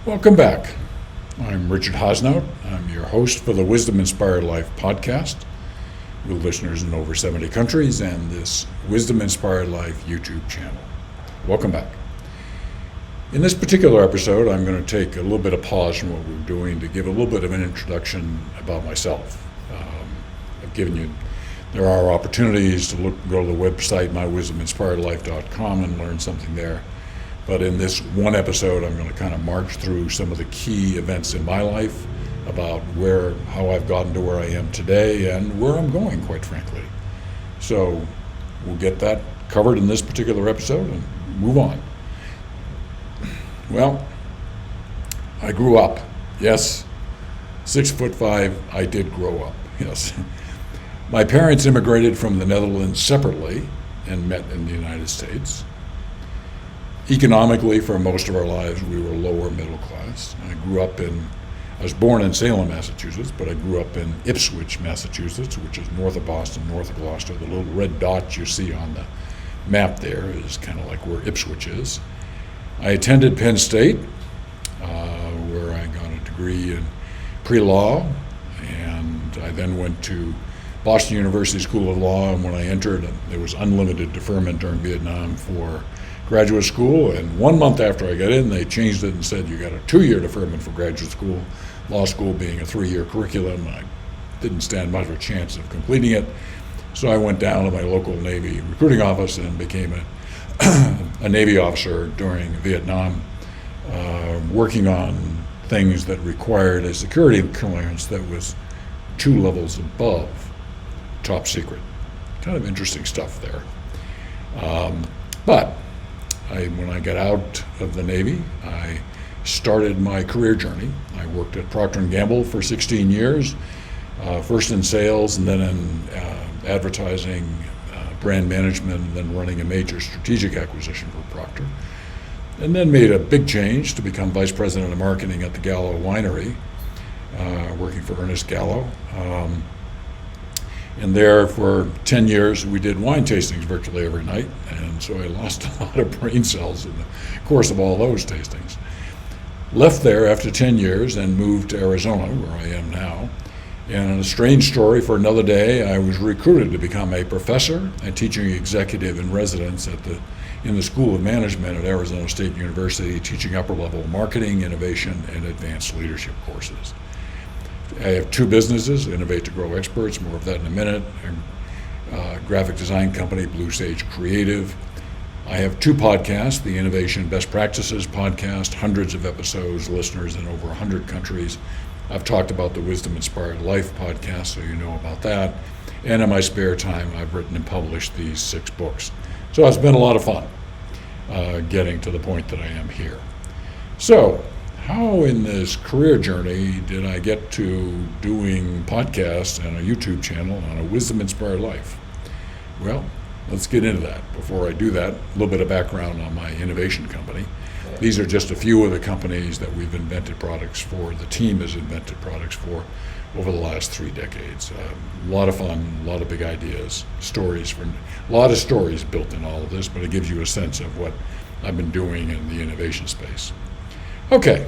Welcome back. I'm Richard Hosnout. I'm your host for the Wisdom Inspired Life podcast, with listeners in over 70 countries and this Wisdom Inspired Life YouTube channel. Welcome back. In this particular episode, I'm going to take a little bit of pause from what we're doing to give a little bit of an introduction about myself. I've given you, there are opportunities to go to the website, mywisdominspiredlife.com, and learn something there. But in this one episode, I'm going to kind of march through some of the key events in my life about how I've gotten to where I am today and where I'm going, quite frankly. So we'll get that covered in this particular episode and move on. Well, I grew up. Yes, 6'5", I did grow up. Yes. My parents immigrated from the Netherlands separately and met in the United States. Economically, for most of our lives, we were lower middle class. I was born in Salem, Massachusetts, but I grew up in Ipswich, Massachusetts, which is north of Boston, north of Gloucester. The little red dot you see on the map there is kind of like where Ipswich is. I attended Penn State, where I got a degree in pre-law, and I then went to Boston University School of Law, and when I entered, there was unlimited deferment during Vietnam for graduate school, and 1 month after I got in, they changed it and said you got a 2-year deferment for graduate school, law school being a 3-year curriculum. I didn't stand much of a chance of completing it, so I went down to my local Navy recruiting office and became a Navy officer during Vietnam, working on things that required a security clearance that was 2 levels above top secret. Kind of interesting stuff there. But when I got out of the Navy, I started my career journey. I worked at Procter & Gamble for 16 years, first in sales and then in advertising, brand management, and then running a major strategic acquisition for Procter. And then made a big change to become vice president of marketing at the Gallo Winery, working for Ernest Gallo. And there for 10 years, we did wine tastings virtually every night, and so I lost a lot of brain cells in the course of all those tastings. Left there after 10 years and moved to Arizona, where I am now. And a strange story for another day, I was recruited to become a professor and teaching executive in residence in the School of Management at Arizona State University, teaching upper-level marketing, innovation, and advanced leadership courses. I have 2 businesses, Innovate to Grow Experts, more of that in a minute, graphic design company, Blue Sage Creative. I have 2 podcasts, the Innovation Best Practices podcast, hundreds of episodes, listeners in over 100 countries. I've talked about the Wisdom Inspired Life podcast, so you know about that. And in my spare time, I've written and published these 6 books. So it's been a lot of fun getting to the point that I am here. So, how in this career journey did I get to doing podcasts and a YouTube channel on a Wisdom Inspired Life? Well, let's get into that. Before I do that, a little bit of background on my innovation company. These are just a few of the companies that we've invented products for, the team has invented products for over the last 3 decades. A lot of fun, a lot of big ideas, a lot of stories built in all of this, but it gives you a sense of what I've been doing in the innovation space. Okay,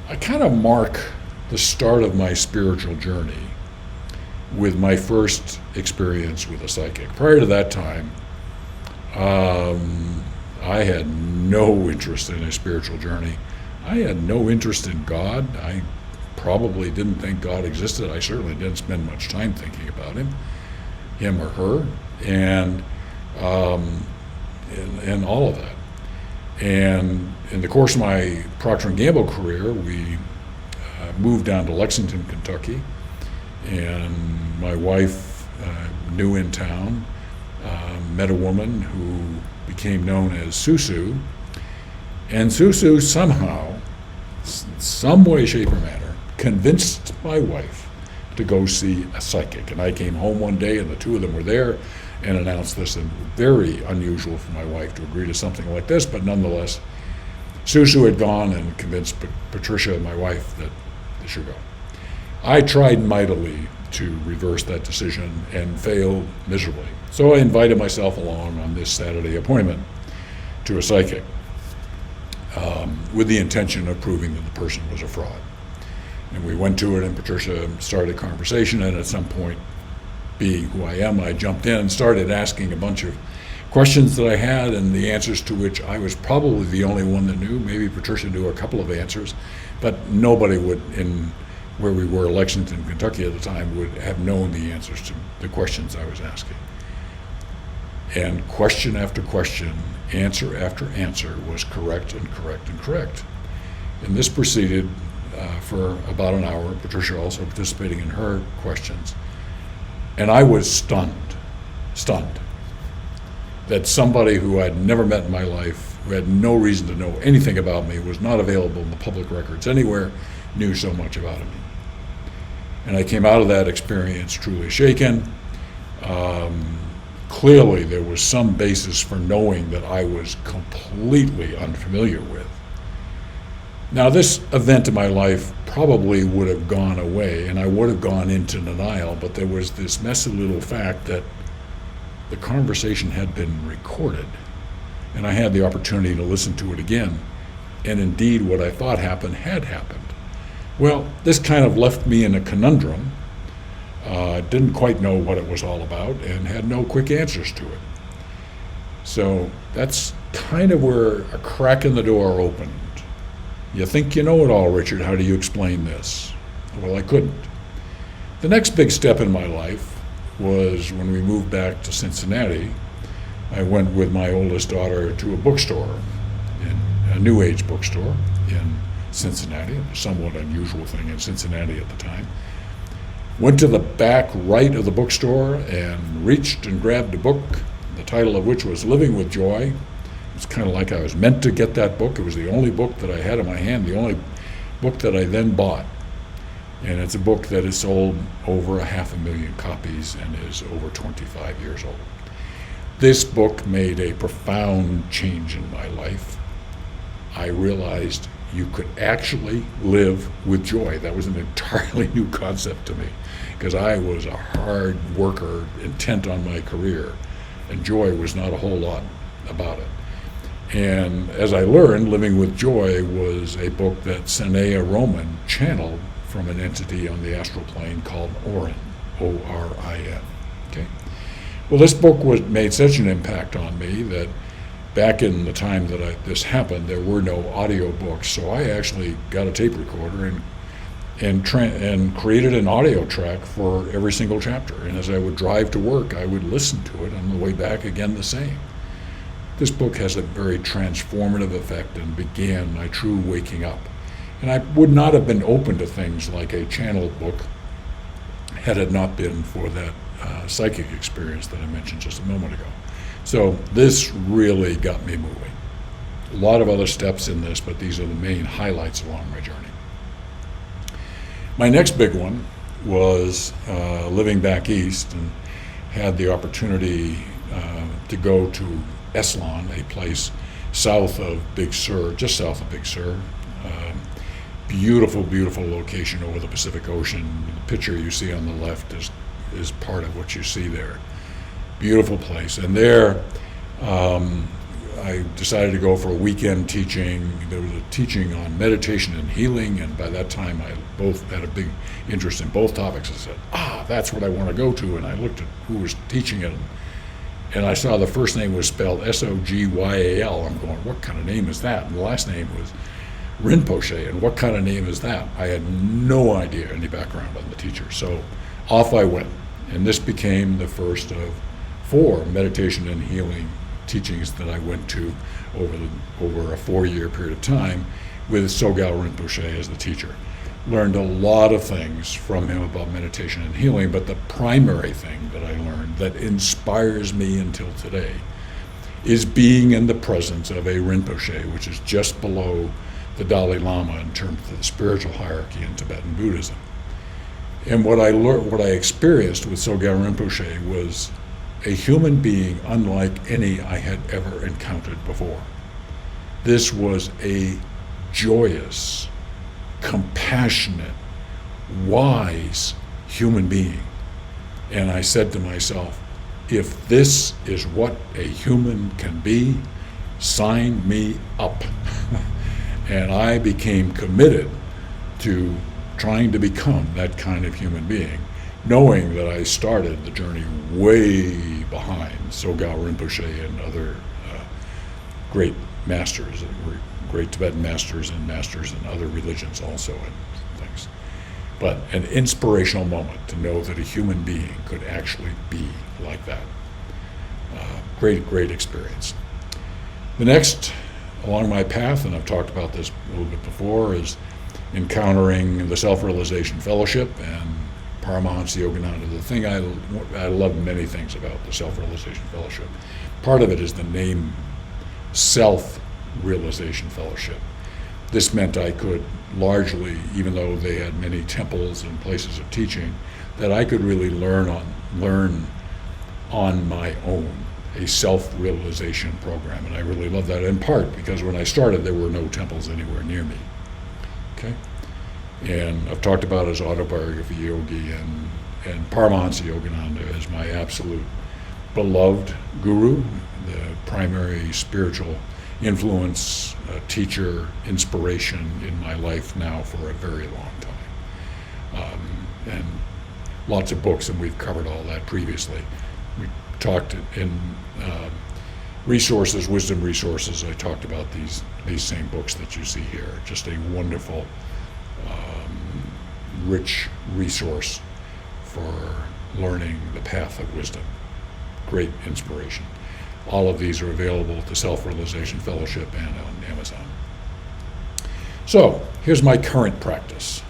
I kind of mark the start of my spiritual journey with my first experience with a psychic. Prior to that time, I had no interest in a spiritual journey. I had no interest in God. I probably didn't think God existed. I certainly didn't spend much time thinking about him or her, and all of that. And in the course of my Procter & Gamble career, we moved down to Lexington, Kentucky, and my wife, new in town, met a woman who became known as Susu, and Susu somehow, some way, shape, or manner, convinced my wife to go see a psychic. And I came home one day, and the 2 of them were there, and announced this, and very unusual for my wife to agree to something like this, but nonetheless, Susu had gone and convinced Patricia, my wife, that they should go. I tried mightily to reverse that decision and failed miserably. So I invited myself along on this Saturday appointment to a psychic. with the intention of proving that the person was a fraud. And we went to it, and Patricia started a conversation, and at some point, being who I am, I jumped in and started asking a bunch of questions that I had, and the answers to which I was probably the only one that knew. Maybe Patricia knew a couple of answers, but nobody would, in where we were, Lexington, Kentucky at the time, would have known the answers to the questions I was asking. And question after question, answer after answer was correct and correct and correct. And this proceeded for about an hour, Patricia also participating in her questions. And I was stunned that somebody who I'd never met in my life, who had no reason to know anything about me, was not available in the public records anywhere, knew so much about me. And I came out of that experience truly shaken. Clearly there was some basis for knowing that I was completely unfamiliar with. Now, this event in my life probably would have gone away, and I would have gone into denial, but there was this messy little fact that the conversation had been recorded, and I had the opportunity to listen to it again, and indeed what I thought happened had happened. Well, this kind of left me in a conundrum. Didn't quite know what it was all about, and had no quick answers to it. So that's kind of where a crack in the door opened. You think you know it all, Richard. How do you explain this? Well, I couldn't. The next big step in my life was when we moved back to Cincinnati. I went with my oldest daughter to a bookstore, a New Age bookstore in Cincinnati, a somewhat unusual thing in Cincinnati at the time. Went to the back right of the bookstore and reached and grabbed a book, the title of which was Living with Joy. It's kind of like I was meant to get that book. It was the only book that I had in my hand, the only book that I then bought. And it's a book that has sold over 500,000 copies and is over 25 years old. This book made a profound change in my life. I realized you could actually live with joy. That was an entirely new concept to me, because I was a hard worker, intent on my career, and joy was not a whole lot about it. And as I learned, Living with Joy was a book that Sanea Roman channeled from an entity on the astral plane called Orin, O-R-I-N. Okay. Well, this book made such an impact on me that back in the time that this happened, there were no audio books, so I actually got a tape recorder and created an audio track for every single chapter. And as I would drive to work, I would listen to it on the way back again the same. This book has a very transformative effect and began my true waking up. And I would not have been open to things like a channeled book had it not been for that psychic experience that I mentioned just a moment ago. So this really got me moving. A lot of other steps in this, but these are the main highlights along my journey. My next big one was living back east, and had the opportunity to go to Esalen, a place south of Big Sur, just south of Big Sur. Beautiful, beautiful location over the Pacific Ocean. The picture you see on the left is part of what you see there. Beautiful place. And there, I decided to go for a weekend teaching. There was a teaching on meditation and healing, and by that time I both had a big interest in both topics. I said, that's what I want to go to, and I looked at who was teaching it, and I saw the first name was spelled S-O-G-Y-A-L. I'm going, what kind of name is that? And the last name was Rinpoche, and what kind of name is that? I had no idea, any background on the teacher. So off I went, and this became the first of 4 meditation and healing teachings that I went to over a 4-year period of time with Sogyal Rinpoche as the teacher. Learned a lot of things from him about meditation and healing, but the primary thing that I learned that inspires me until today is being in the presence of a Rinpoche, which is just below the Dalai Lama in terms of the spiritual hierarchy in Tibetan Buddhism. And what I experienced with Sogyal Rinpoche was a human being unlike any I had ever encountered before. This was a joyous, compassionate, wise human being. And I said to myself, if this is what a human can be, sign me up. And I became committed to trying to become that kind of human being, knowing that I started the journey way behind Sogyal Rinpoche and other great masters, great Tibetan masters and masters in other religions also and things. But an inspirational moment to know that a human being could actually be like that. Great experience. The next along my path, and I've talked about this a little bit before, is encountering the SelfRealization Fellowship and Paramahansa Yogananda. The thing I love many things about the SelfRealization Fellowship. Part of it is the name Self-Realization Fellowship. This meant I could largely, even though they had many temples and places of teaching, that I could really learn on my own, a self-realization program. And I really love that, in part because when I started there were no temples anywhere near me. Okay? And I've talked about his autobiography, Yogi, and Paramahansa Yogananda as my absolute beloved guru, the primary spiritual influence, teacher, inspiration in my life now for a very long time. And lots of books, and we've covered all that previously. We talked in resources, wisdom resources, I talked about these same books that you see here. Just a wonderful, rich resource for learning the path of wisdom. Great inspiration. All of these are available at the Self-Realization Fellowship and on Amazon. So, here's my current practice.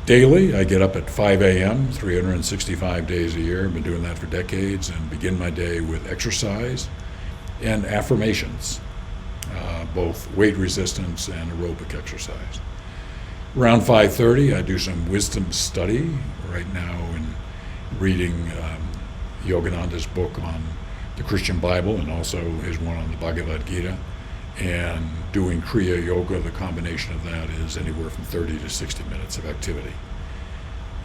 Daily, I get up at 5 a.m., 365 days a year. I've been doing that for decades, and begin my day with exercise and affirmations, both weight resistance and aerobic exercise. Around 5:30, I do some wisdom study. Right now, in reading Yogananda's book on the Christian Bible, and also his one on the Bhagavad Gita, and doing Kriya Yoga. The combination of that is anywhere from 30 to 60 minutes of activity.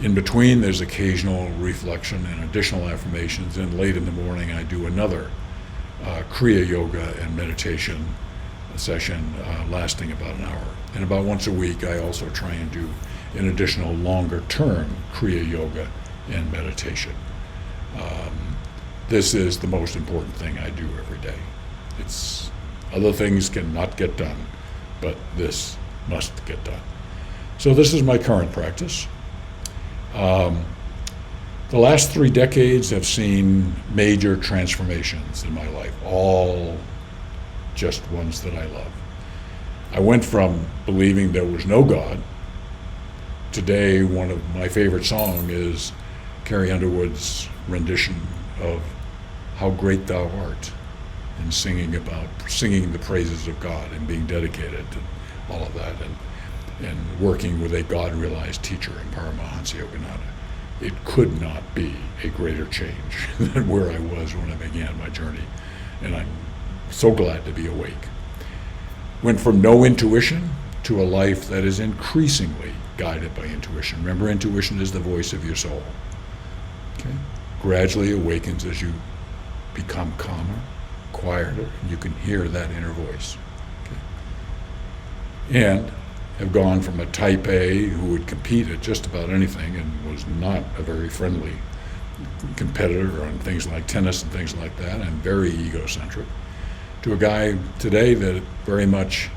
In between, there's occasional reflection and additional affirmations, and late in the morning I do another Kriya Yoga and meditation session lasting about an hour. And about once a week I also try and do an additional longer term Kriya Yoga and meditation. This is the most important thing I do every day. Other things cannot get done, but this must get done. So this is my current practice. The last 3 decades have seen major transformations in my life, all just ones that I love. I went from believing there was no God. Today, one of my favorite songs is Carrie Underwood's rendition of How Great Thou Art, and singing the praises of God and being dedicated to all of that, and working with a God-realized teacher in Paramahansa Yogananda. It could not be a greater change than where I was when I began my journey, and I'm so glad to be awake. Went from no intuition to a life that is increasingly guided by intuition. Remember, intuition is the voice of your soul. Okay? Gradually awakens as you become calmer, quieter, and you can hear that inner voice. Okay? And have gone from a type A who would compete at just about anything and was not a very friendly competitor on things like tennis and things like that, and very egocentric, to a guy today that very much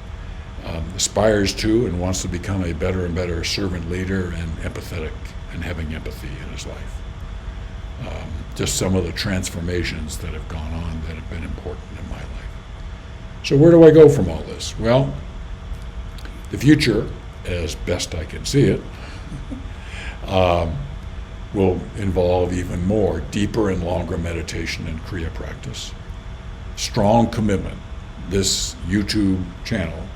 aspires to and wants to become a better and better servant leader and empathetic and having empathy in his life. Just some of the transformations that have gone on that have been important in my life. So where do I go from all this? Well, the future, as best I can see it, will involve even more deeper and longer meditation and Kriya practice. Strong commitment. This YouTube channel,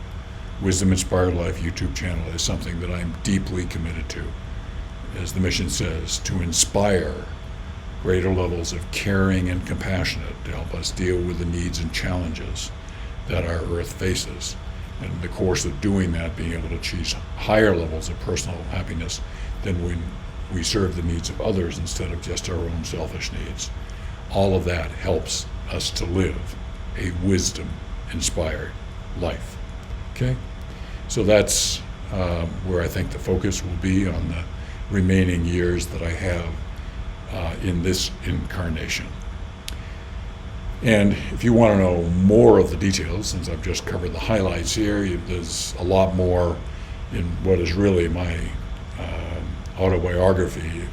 Wisdom Inspired Life YouTube channel, is something that I'm deeply committed to, as the mission says, to inspire greater levels of caring and compassionate to help us deal with the needs and challenges that our earth faces. And in the course of doing that, being able to achieve higher levels of personal happiness than when we serve the needs of others instead of just our own selfish needs. All of that helps us to live a wisdom-inspired life. Okay? So that's where I think the focus will be on the remaining years that I have in this incarnation. And if you want to know more of the details, since I've just covered the highlights here, there's a lot more in what is really my autobiography,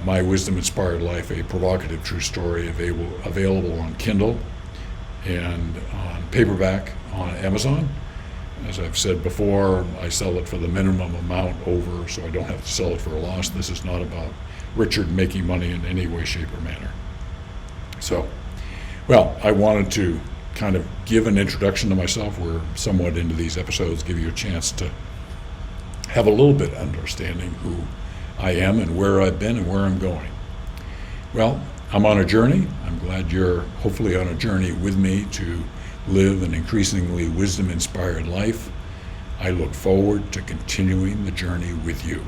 My Wisdom Inspired Life, a provocative true story, available on Kindle and on paperback on Amazon. As I've said before, I sell it for the minimum amount over, so I don't have to sell it for a loss. This is not about Richard making money in any way, shape, or manner. So, well, I wanted to kind of give an introduction to myself. We're somewhat into these episodes, give you a chance to have a little bit of understanding who I am and where I've been and where I'm going. Well, I'm on a journey. I'm glad you're hopefully on a journey with me to live an increasingly wisdom-inspired life. I look forward to continuing the journey with you.